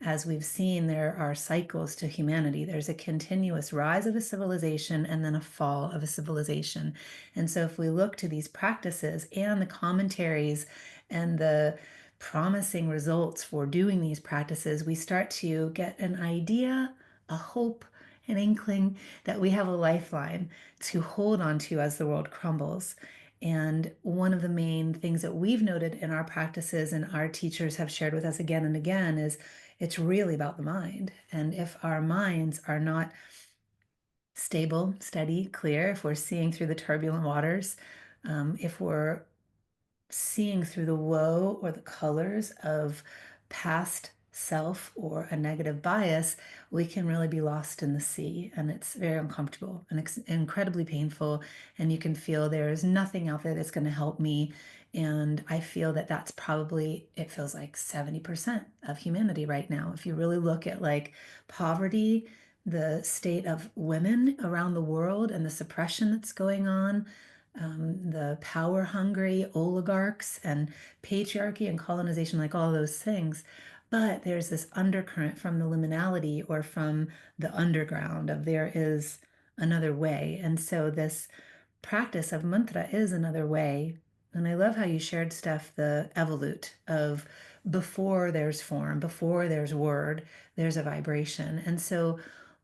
as we've seen, there are cycles to humanity. There's a continuous rise of a civilization and then a fall of a civilization. And so if we look to these practices and the commentaries and the promising results for doing these practices, we start to get an idea, a hope, an inkling that we have a lifeline to hold on to as the world crumbles. And one of the main things that we've noted in our practices and our teachers have shared with us again and again is it's really about the mind. And if our minds are not stable, steady, clear, if we're seeing through the turbulent waters, if we're seeing through the woe or the colors of past self or a negative bias, we can really be lost in the sea, and it's very uncomfortable and incredibly painful. And you can feel there's nothing out there that's going to help me. And I feel that that's probably, it feels like 70% of humanity right now. If you really look at like poverty, the state of women around the world and the suppression that's going on, the power hungry oligarchs and patriarchy and colonization, like all those things. But there's this undercurrent from the liminality or from the underground of there is another way. And so this practice of mantra is another way. And I love how you shared, Steph, the evolute of before there's form, before there's word, there's a vibration. And so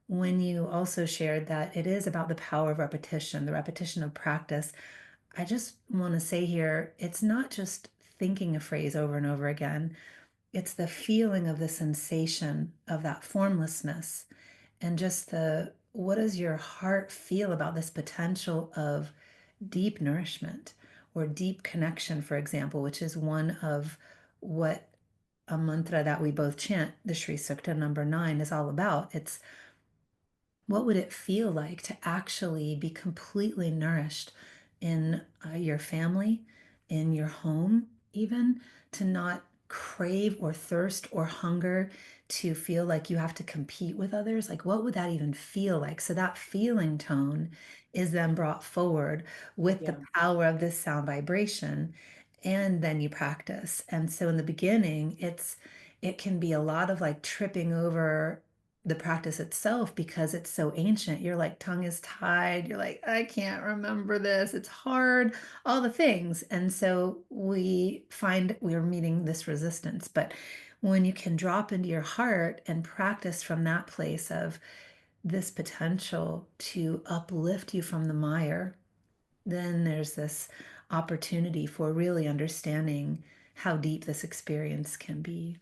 when you also shared that it is about the power of repetition, the repetition of practice, I just want to say here, it's not just thinking a phrase over and over again. It's the feeling of the sensation of that formlessness and just the what does your heart feel about this potential of deep nourishment or deep connection, for example, which is one of what a mantra that we both chant, the Sri Sukta number 9, is all about. It's what would it feel like to actually be completely nourished in your family, in your home, even to not crave or thirst or hunger to feel like you have to compete with others? Like, what would that even feel like? So, that feeling tone is then brought forward with the Yeah. power of this sound vibration, and then you practice. And so, in the beginning, it can be a lot of like tripping over the practice itself because it's so ancient. You're like, tongue is tied. You're like, I can't remember this. It's hard, all the things. And so we find we're meeting this resistance. But when you can drop into your heart and practice from that place of this potential to uplift you from the mire, then there's this opportunity for really understanding how deep this experience can be.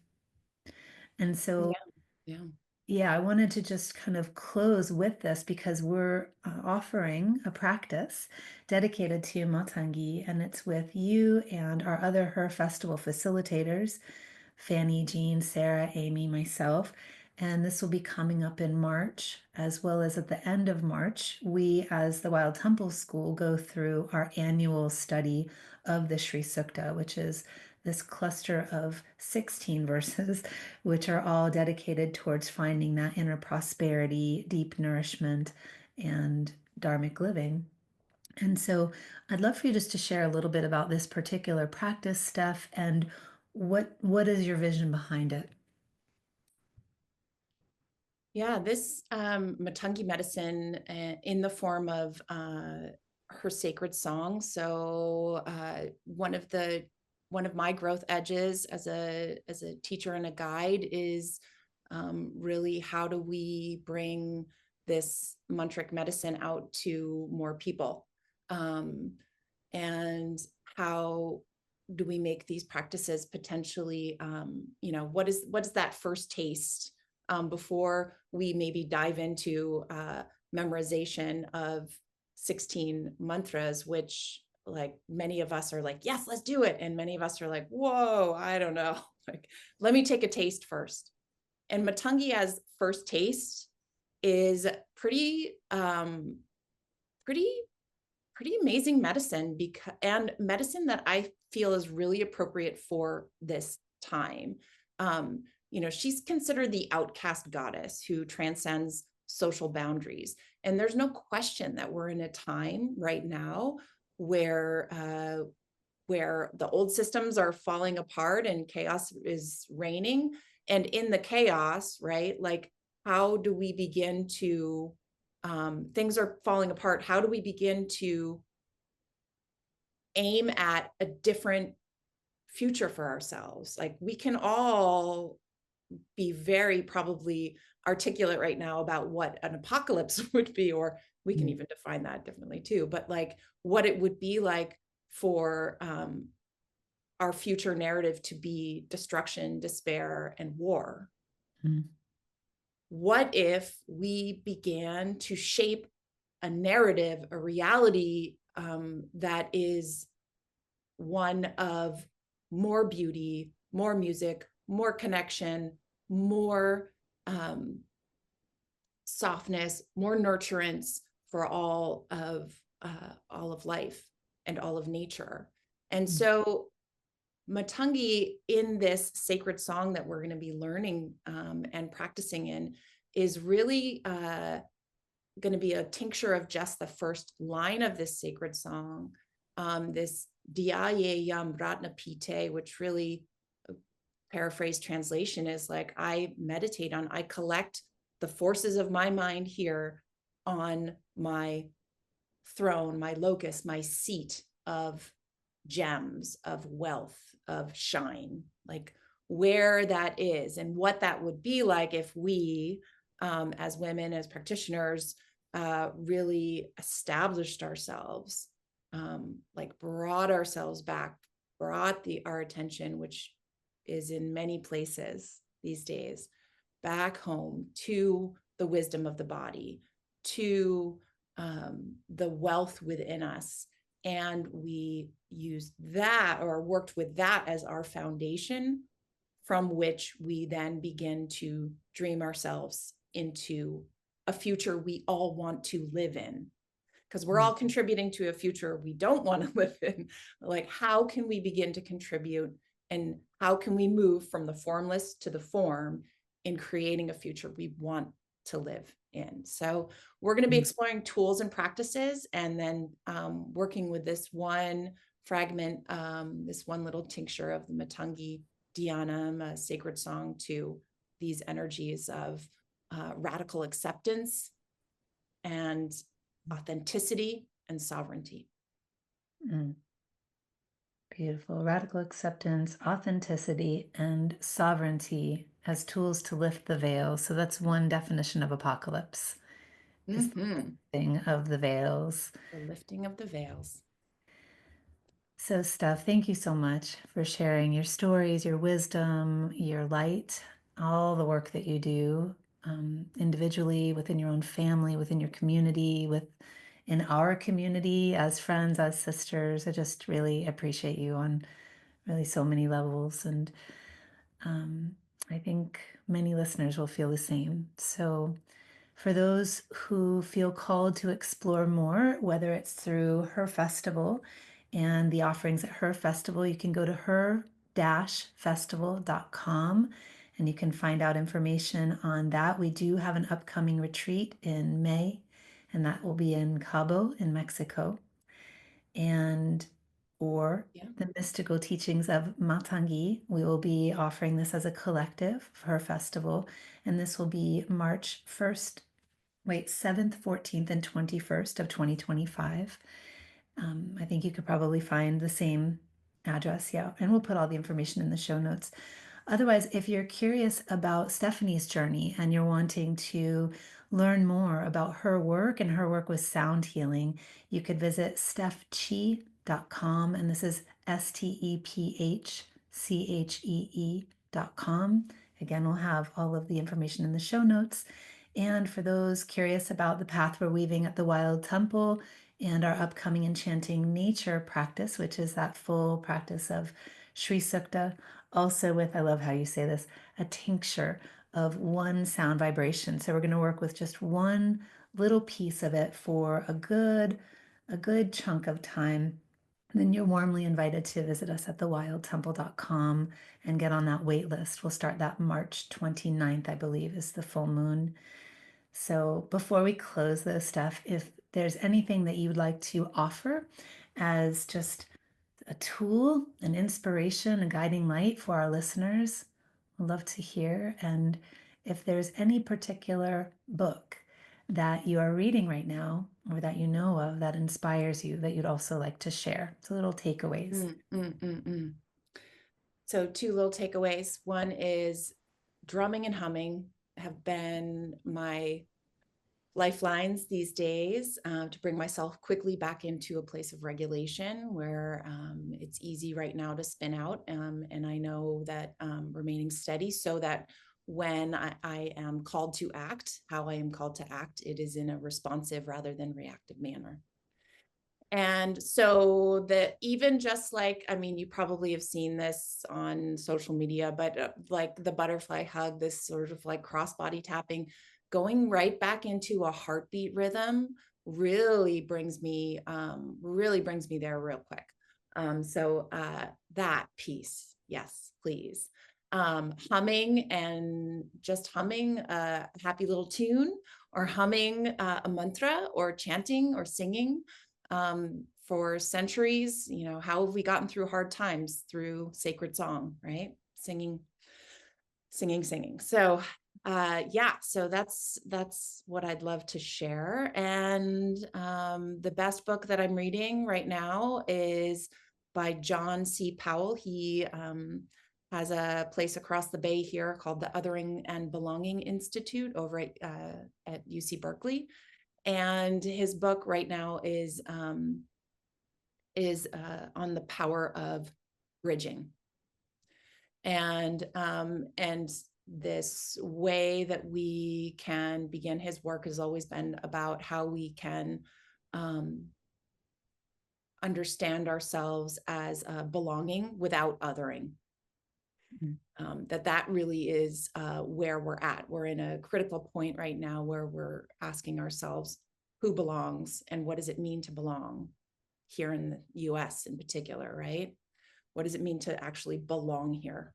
And so Yeah. Yeah. yeah, I wanted to just kind of close with this because we're offering a practice dedicated to Matangi, and it's with you and our other HerFestival facilitators, Fanny, Jean, Sarah, Amy, myself. And this will be coming up in March, as well as at the end of March. We, as the Wild Temple School, go through our annual study of the Sri Sukta, which is this cluster of 16 verses, which are all dedicated towards finding that inner prosperity, deep nourishment, and dharmic living. And so I'd love for you just to share a little bit about this particular practice, Steph, and what is your vision behind it? Yeah, this Matangi medicine in the form of her sacred song. So one of my growth edges as a teacher and a guide is really how do we bring this mantric medicine out to more people, and how do we make these practices potentially, what is that first taste before we maybe dive into memorization of 16 mantras, which like many of us are like, yes, let's do it. And many of us are like, whoa, I don't know. Like, let me take a taste first. And Matangi as first taste is pretty amazing medicine, and medicine that I feel is really appropriate for this time. She's considered the outcast goddess who transcends social boundaries. And there's no question that we're in a time right now where the old systems are falling apart and chaos is reigning. And in the chaos, right, like how do we begin to, things are falling apart. How do we begin to aim at a different future for ourselves? Like we can all be very probably articulate right now about what an apocalypse would be, or we can even define that differently too, but like what it would be like for our future narrative to be destruction, despair, and war. Mm. What if we began to shape a narrative, a reality that is one of more beauty, more music, more connection, more softness, more nurturance for all of life and all of nature. And so Matangi, in this sacred song that we're going to be learning and practicing in, is really going to be a tincture of just the first line of this sacred song, this Diaye Yam Ratna Pite, which really, paraphrase translation, is like, I meditate on, I collect the forces of my mind here on my throne, my locus, my seat of gems, of wealth, of shine, like where that is and what that would be like if we, as women, as practitioners, really established ourselves, like brought ourselves back, brought our attention, which is in many places these days, back home to the wisdom of the body, to the wealth within us. And we used that, or worked with that, as our foundation from which we then begin to dream ourselves into a future we all want to live in. Because we're all contributing to a future we don't want to live in. Like, how can we begin to contribute, and how can we move from the formless to the form in creating a future we want to live in? So we're going to be exploring tools and practices, and then working with this one fragment, this one little tincture of the Matangi Dhyanam, a sacred song to these energies of radical acceptance and authenticity and sovereignty. Beautiful. Radical acceptance, authenticity, and sovereignty as tools to lift the veil. So that's one definition of apocalypse. Is the lifting of the veils. The lifting of the veils. So, Steph, thank you so much for sharing your stories, your wisdom, your light, all the work that you do individually, within your own family, within your community, in our community, as friends, as sisters. I just really appreciate you on really so many levels. And I think many listeners will feel the same. So, for those who feel called to explore more, whether it's through HerFestival and the offerings at HerFestival, you can go to her-festival.com and you can find out information on that. We do have an upcoming retreat in May, and that will be in Cabo in Mexico. Or the mystical teachings of Matangi. We will be offering this as a collective for HerFestival, and this will be March 7th, 14th, and 21st of 2025. I think you could probably find the same address, and we'll put all the information in the show notes. Otherwise, if you're curious about Stephanie's journey and you're wanting to learn more about her work and her work with sound healing, you could visit stephchee.com, and this is STEPHCHEE.com. Again, we'll have all of the information in the show notes. And for those curious about the path we're weaving at the Wild Temple and our upcoming enchanting nature practice, which is that full practice of Sri Sukta, also with, I love how you say this, a tincture of one sound vibration. So we're going to work with just one little piece of it for a good chunk of time. Then you're warmly invited to visit us at thewildtemple.com and get on that wait list. We'll start that March 29th, I believe, is the full moon. So before we close though, Steph, if there's anything that you would like to offer as just a tool, an inspiration, a guiding light for our listeners, I'd love to hear. And if there's any particular book that you are reading right now or that you know of that inspires you that you'd also like to share. So little takeaways. So 2 little takeaways. One is drumming and humming have been my lifelines these days, to bring myself quickly back into a place of regulation where it's easy right now to spin out. And I know that remaining steady, so that when I am called to act, how I am called to act, it is in a responsive rather than reactive manner. And so that even just like, I mean, you probably have seen this on social media, but like the butterfly hug, this sort of like cross body tapping, going right back into a heartbeat rhythm really brings me there real quick. So that piece, yes, please. Humming and just humming a happy little tune, or humming a mantra, or chanting or singing. For centuries, you know, how have we gotten through hard times? Through sacred song, right? Singing. So yeah, so that's what I'd love to share. And the best book that I'm reading right now is by John C. Powell. He has a place across the bay here called the Othering and Belonging Institute over at UC Berkeley. And his book right now is on the power of bridging. And this way that we can begin. His work has always been about how we can understand ourselves as belonging without othering. That really is where we're at. We're in a critical point right now where we're asking ourselves, who belongs and what does it mean to belong here in the US in particular, right? What does it mean to actually belong here?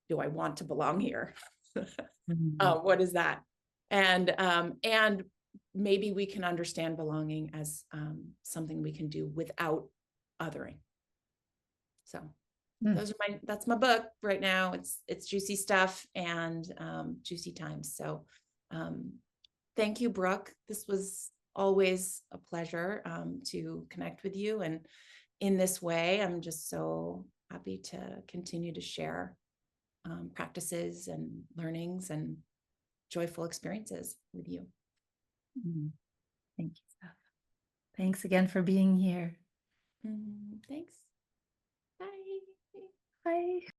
Do I want to belong here? What is that? And maybe we can understand belonging as something we can do without othering. So that's my book right now. It's juicy stuff and juicy times. So thank you, Brooke. This was always a pleasure to connect with you. And in this way, I'm just so happy to continue to share practices and learnings and joyful experiences with you. Thank you, Steph. Thanks again for being here. Thanks. Bye. Bye.